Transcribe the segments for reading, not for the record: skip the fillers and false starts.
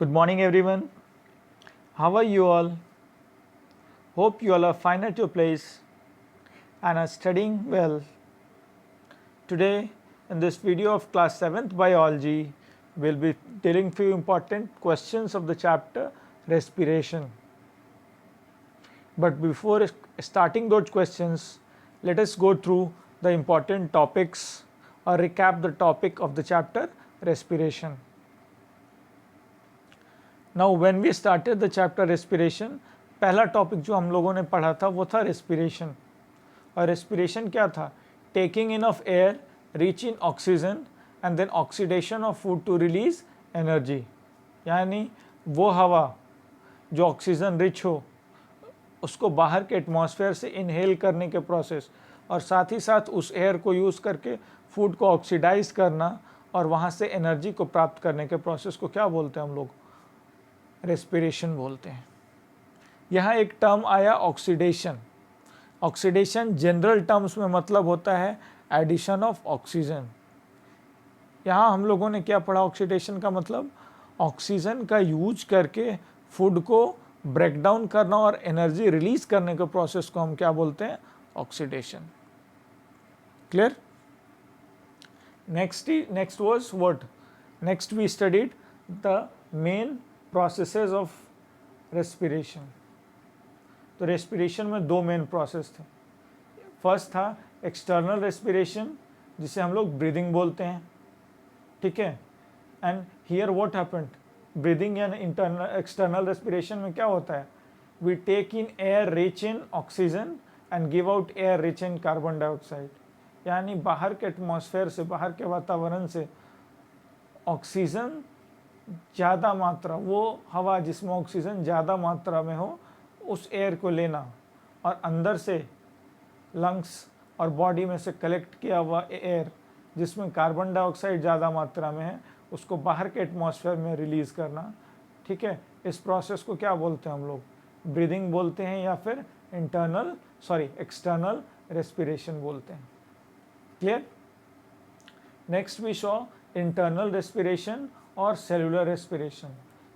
Good morning, everyone. How are you all? Hope you all are fine at your place and are studying well. Today, in this video of class 7th biology, we'll be dealing few important questions of the chapter respiration. But before starting those questions, let us go through the important topics or recap the topic of the chapter respiration. Now when we started the chapter respiration, पहला topic जो हम लोगों ने पढ़ा था वो था respiration. और रेस्पिरेशन क्या था? Taking in of air, reach in oxygen and then oxidation of food to release energy. यानी वो हवा जो ऑक्सीजन रिच हो उसको बाहर के एटमॉस्फेयर से इनहेल करने के प्रोसेस, और साथ ही साथ उस एयर को यूज़ करके फूड को ऑक्सीडाइज करना और वहाँ से एनर्जी को प्राप्त करने के प्रोसेस को क्या बोलते हैं हम लोग? रेस्पिरेशन बोलते हैं. यहाँ एक टर्म आया ऑक्सीडेशन. ऑक्सीडेशन जनरल टर्म्स में मतलब होता है एडिशन ऑफ ऑक्सीजन. यहाँ हम लोगों ने क्या पढ़ा? ऑक्सीडेशन का मतलब ऑक्सीजन का यूज करके फूड को ब्रेक डाउन करना और एनर्जी रिलीज करने के प्रोसेस को हम क्या बोलते हैं? Oxidation. Clear? Next was what? Next we studied the main processes of respiration. तो रेस्पिरेशन में दो मेन प्रोसेस थे. फर्स्ट था एक्सटर्नल रेस्पिरेशन जिसे हम लोग ब्रीदिंग बोलते हैं. ठीक है. And here what happened? Breathing या इंटरनल एक्सटर्नल रेस्पिरेशन में क्या होता है? We take in air rich in oxygen and give out air rich in carbon dioxide. यानी बाहर के एटमॉस्फेयर से, बाहर के वातावरण से ऑक्सीजन ज़्यादा मात्रा, वो हवा जिसमें ऑक्सीजन ज़्यादा मात्रा में हो उस एयर को लेना, और अंदर से लंग्स और बॉडी में से कलेक्ट किया हुआ एयर जिसमें कार्बन डाइऑक्साइड ज़्यादा मात्रा में है उसको बाहर के एटमॉस्फेयर में रिलीज़ करना. ठीक है. इस प्रोसेस को क्या बोलते हैं हम लोग? ब्रीदिंग बोलते हैं या फिर एक्सटर्नल रेस्पिरेशन बोलते हैं. Clear? Next we show internal respiration और सेलुलर रेस्पिरेशन.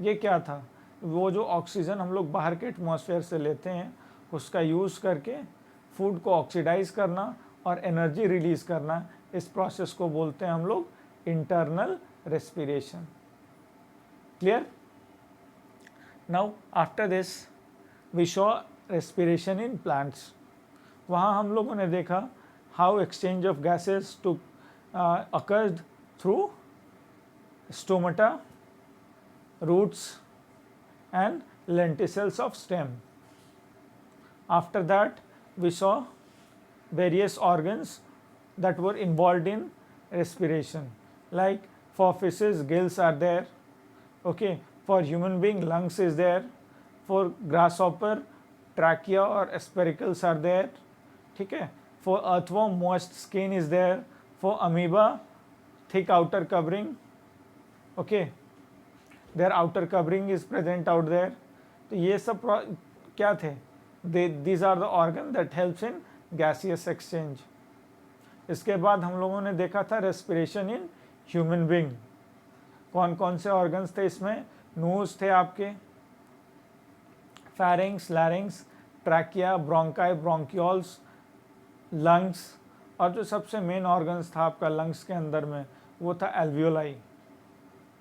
ये क्या था? वो जो ऑक्सीजन हम लोग बाहर के एटमॉस्फेयर से लेते हैं उसका यूज़ करके फूड को ऑक्सीडाइज करना और एनर्जी रिलीज़ करना, इस प्रोसेस को बोलते हैं हम लोग internal respiration. Clear? Now after this we show respiration in plants. वहाँ हम लोगों ने देखा how exchange of gases to occurred through stomata, roots and lenticels of stem. After that we saw various organs that were involved in respiration, like for fishes gills are there, okay, for human being lungs is there, for grasshopper trachea or aspiracles are there, ठीक है. For earthworm moist skin is there, for amoeba thick outer covering, okay, their outer covering is present out there. तो ये सब क्या थे? these are the organ that helps in gaseous exchange. इसके बाद हम लोगों ने देखा था रेस्पिरेशन इन ह्यूमन बीइंग. कौन कौन से ऑर्गन्स थे इसमें? नोज थे आपके, pharynx, larynx, trachea, bronchi, bronchioles, lungs, और जो सबसे मेन ऑर्गन्स था आपका लंग्स के अंदर में वो था एल्वियोलाई,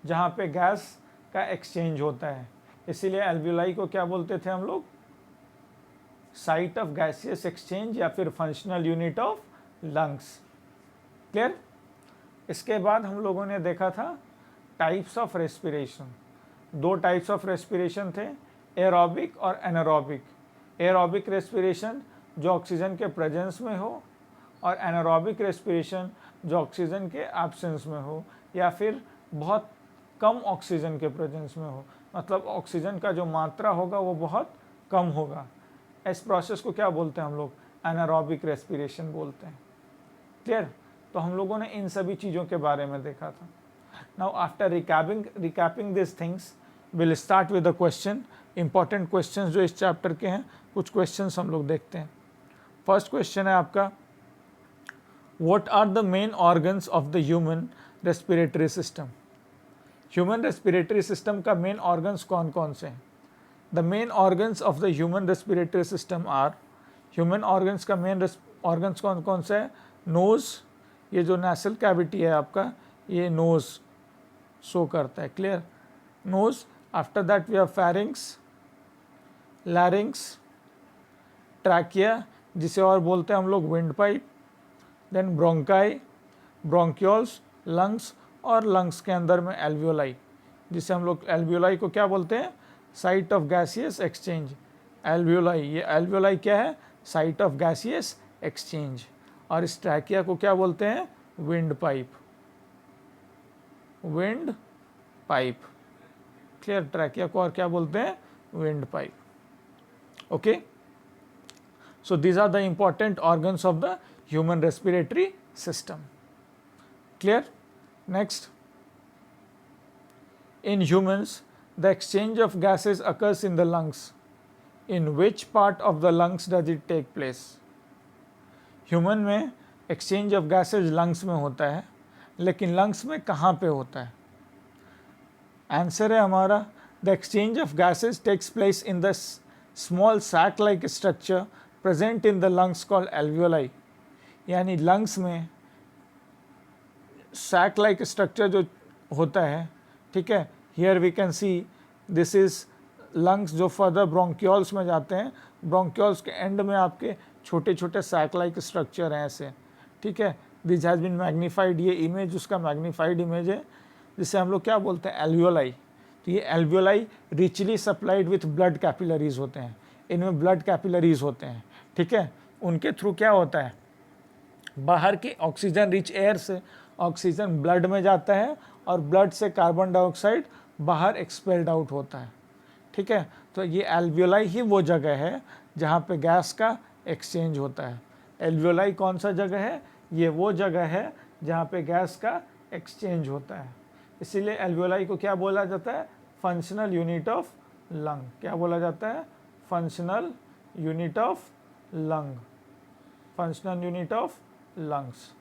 जहाँ पे गैस का एक्सचेंज होता है. इसीलिए एल्वियोलाई को क्या बोलते थे हम लोग? साइट ऑफ गैसियस एक्सचेंज या फिर functional unit of lungs. Clear? इसके बाद हम लोगों ने देखा था टाइप्स ऑफ रेस्पिरेशन. दो टाइप्स ऑफ रेस्पिरेशन थे, एरोबिक और एनारोबिक. एरोबिक रेस्पिरेशन जो ऑक्सीजन के प्रेजेंस में हो, और एनारोबिक रेस्पिरेशन जो ऑक्सीजन के एब्सेंस में हो या फिर बहुत कम ऑक्सीजन के प्रेजेंस में हो, मतलब ऑक्सीजन का जो मात्रा होगा वो बहुत कम होगा. इस प्रोसेस को क्या बोलते हैं हम लोग? एनारोबिक रेस्पिरेशन बोलते हैं. क्लियर? तो हम लोगों ने इन सभी चीज़ों के बारे में देखा था. Now after रिकैपिंग this things will start with the question. Important questions जो इस चैप्टर के हैं, कुछ क्वेश्चंस हम लोग देखते हैं. फर्स्ट क्वेश्चन है आपका, what are the main organs of the human respiratory system? Human respiratory system का मेन ऑर्गन्स कौन कौन से हैं? The main organs of the human respiratory system are, human organs का मेन ऑर्गन्स कौन कौन से है? नोज़, ये जो नेसल कैविटी है आपका, ये नोज़ शो करता है, clear, nose. After that we have pharynx, larynx, trachea जिसे और बोलते हैं हम लोग wind pipe, then bronchi, bronchioles, lungs, और लंग्स के अंदर में एल्वियोलाई, जिसे हम लोग एल्वियोलाई को क्या बोलते हैं? Site of gaseous exchange. Alveoli, ये एल्वियोलाई क्या है? Site of gaseous exchange. और इस ट्रैकिया को क्या बोलते हैं? Wind pipe, wind pipe, clear. Trachea को और क्या बोलते हैं? Wind pipe. Okay, so these are the important organs of the human respiratory system, clear? Next, in humans the exchange of gases occurs in the lungs. In which part of the lungs does it take place? Human में exchange of gases lungs में होता है, लेकिन lungs में कहाँ पे होता है? आंसर है हमारा, the exchange of gases takes place in the small sac like structure present in the lungs called alveoli. यानी लंग्स में सैक लाइक स्ट्रक्चर जो होता है, ठीक है, here we can see this is lungs जो फर्दर ब्रोंक्यूल्स में जाते हैं, ब्रोंक्यूल्स के एंड में आपके छोटे छोटे सैक लाइक स्ट्रक्चर हैं ऐसे, ठीक है। दिस हैज़ बीन मैग्नीफाइड, ये इमेज उसका मैग्नीफाइड इमेज है, जिसे हम लोग क्या बोलते हैं? एल्वियोलाई। तो ये alveoli richly supplied with blood capillaries होते हैं, इनमें ब्लड कैपिलरीज होते हैं, ठीक है। उनके थ्रू क्या होता है? बाहर के ऑक्सीजन रिच एयर से ऑक्सीजन ब्लड में जाता है और ब्लड से कार्बन डाइऑक्साइड बाहर एक्सपेल्ड आउट होता है, ठीक है। तो ये एल्वियोलाई ही वो जगह है जहाँ पे गैस का एक्सचेंज होता है। एल्वियोलाई कौन सा जगह है? ये वो जगह है जहाँ पे गैस का एक्सचेंज होता है। इसीलिए एल्वियोलाई को क्या बोला जाता है? Functional unit of lung. क्या बोला जाता है? Functional unit of lung, functional unit of lungs,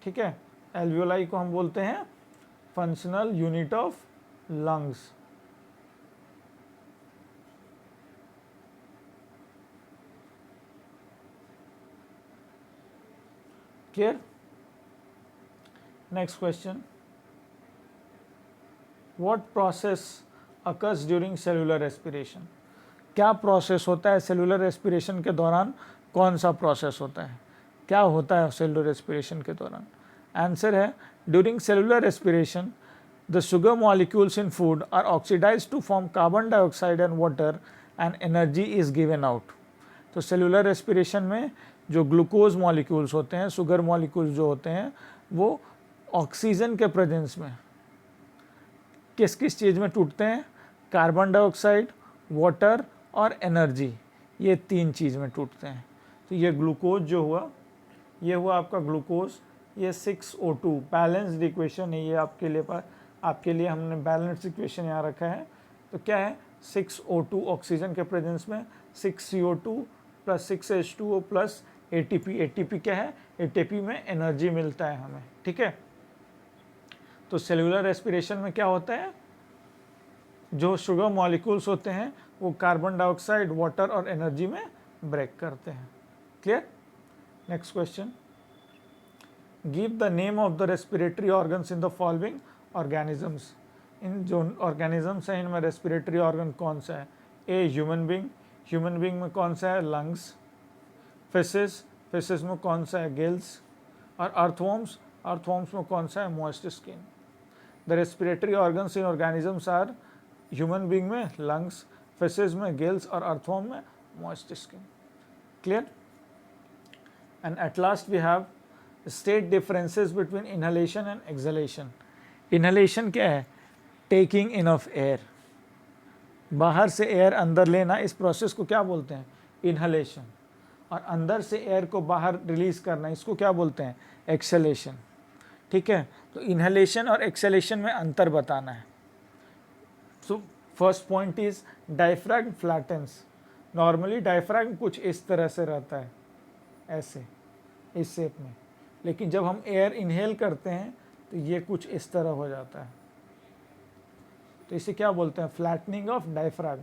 ठीक है। एल्वियोलाई को हम बोलते हैं functional unit of lungs. Clear? Next question, what process occurs during cellular respiration? क्या प्रोसेस होता है सेलुलर रेस्पिरेशन के दौरान? कौन सा प्रोसेस होता है? क्या होता है सेलुलर रेस्पिरेशन के दौरान? आंसर है, during cellular respiration the sugar molecules in food are oxidised to form carbon dioxide and water and energy is given out. तो सेलुलर रेस्पिरेशन में जो ग्लूकोज मॉलिक्यूल्स होते हैं, शुगर मॉलिक्यूल्स जो होते हैं, वो ऑक्सीजन के प्रेजेंस में किस किस चीज़ में टूटते हैं? कार्बन डाइऑक्साइड, वाटर और एनर्जी, ये तीन चीज़ में टूटते हैं। तो ये ग्लूकोज जो हुआ, ये हुआ आपका ग्लूकोज, ये 6O2 बैलेंस्ड इक्वेशन है, ये आपके लिए हमने बैलेंस्ड इक्वेशन यहाँ रखा है। तो क्या है? 6O2 ऑक्सीजन के प्रेजेंस में 6CO2 plus 6H2O plus ATP। ATP क्या है? ATP में एनर्जी मिलता है हमें, ठीक है। तो सेलुलर रेस्पिरेशन में क्या होता है? जो शुगर मॉलिक्यूल्स होते हैं वो कार्बन डाइऑक्साइड, वाटर और एनर्जी में ब्रेक करते हैं। Clear? Next question, give the name of the respiratory organs in the following organisms. इन जो ऑर्गेनिजम्स हैं इनमें रेस्पिरेटरी ऑर्गन कौन सा है? A human being, human being में कौन सा है? लंग्स। फिशेस, फिशेस में कौन सा है? गिल्स। और अर्थवॉर्म्स, अर्थवॉर्म्स में कौन सा है? Moist skin. The respiratory organs in organisms are, human being में लंग्स, फिशेस में गिल्स और अर्थवॉर्म में moist skin. Clear? And at last we have state differences between inhalation and exhalation. Inhalation क्या है? टेकिंग इन ऑफ एयर, बाहर से air अंदर लेना, इस प्रोसेस को क्या बोलते हैं? इनहेलेशन। और अंदर से एयर को बाहर रिलीज करना, इसको क्या बोलते हैं? एक्सहेलेशन, ठीक है। तो इनहेलेशन और एक्सहेलेशन में अंतर बताना है। So first point is diaphragm flattens. Normally diaphragm कुछ इस तरह से रहता है, ऐसे, इस शेप में, लेकिन जब हम एयर इनहेल करते हैं तो ये कुछ इस तरह हो जाता है, तो इसे क्या बोलते हैं, flattening of diaphragm.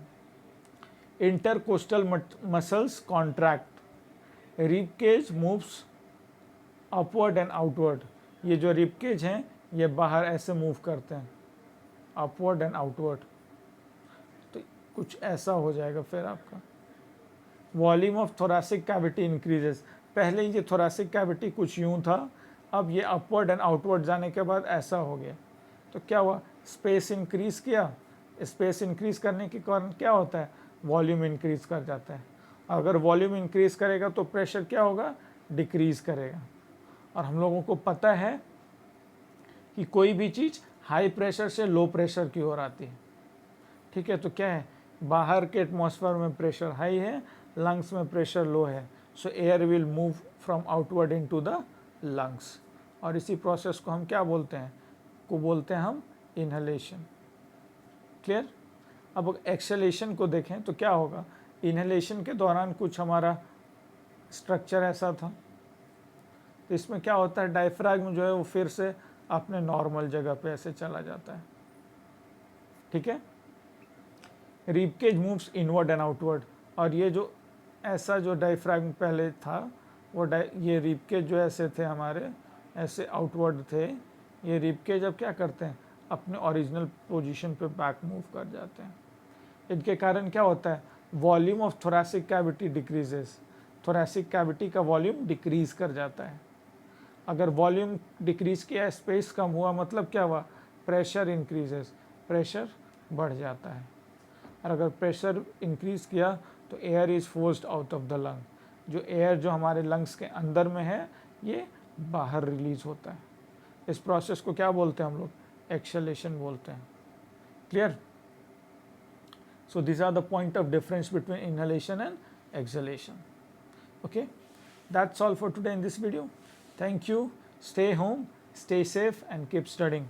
Intercostal muscles contract, rib cage moves upward and outward. ये जो रिब केज हैं ये बाहर ऐसे मूव करते हैं, अपवर्ड एंड आउटवर्ड, तो कुछ ऐसा हो जाएगा फिर आपका। Volume of thoracic cavity increases, पहले ये थोरैसिक कैविटी कुछ यूं था, अब ये अपवर्ड एंड आउटवर्ड जाने के बाद ऐसा हो गया। तो क्या हुआ, स्पेस इंक्रीज किया, स्पेस इंक्रीज करने के कारण क्या होता है, वॉल्यूम इंक्रीज कर जाता है। अगर वॉल्यूम इंक्रीज करेगा तो प्रेशर क्या होगा, डिक्रीज करेगा। और हम लोगों को पता है कि कोई भी चीज़ हाई प्रेशर से लो प्रेशर की ओर आती है, ठीक है। तो क्या है, बाहर के एटमॉस्फेयर में प्रेशर हाई है, लंग्स में प्रेशर लो है, सो air will move from outward into the lungs. और इसी प्रोसेस को हम क्या बोलते हैं, को बोलते हैं हम इनहेलेशन। क्लियर। अब एक्सहेलेशन को देखें तो क्या होगा, इनहेलेशन के दौरान कुछ हमारा स्ट्रक्चर ऐसा था, तो इसमें क्या होता है, डायफ्राग्म जो है वो फिर से अपने नॉर्मल जगह पे ऐसे चला जाता है, ठीक है। Rib cage moves inward and outward, और ये जो ऐसा जो डायफ्राग्म पहले था वो ये रिब केज जो ऐसे थे हमारे, ऐसे आउटवर्ड थे, ये रिब केज अब क्या करते हैं, अपने ओरिजिनल पोजीशन पे बैक मूव कर जाते हैं। इनके कारण क्या होता है, volume of thoracic cavity decreases, thoracic cavity का वॉल्यूम डिक्रीज कर जाता है। अगर वॉल्यूम डिक्रीज किया, स्पेस कम हुआ, मतलब क्या हुआ, प्रेशर इंक्रीजेस, प्रेशर बढ़ जाता है। और अगर प्रेशर इंक्रीज किया तो air is forced out of the lung, जो एयर जो हमारे लंग्स के अंदर में है ये बाहर रिलीज होता है। इस प्रोसेस को क्या बोलते हैं हम लोग, एक्सहेलेशन बोलते हैं। Clear. So this are the point of difference between inhalation and exhalation. Okay, that's all for today in this video. Thank you. Stay home, stay safe, and keep studying.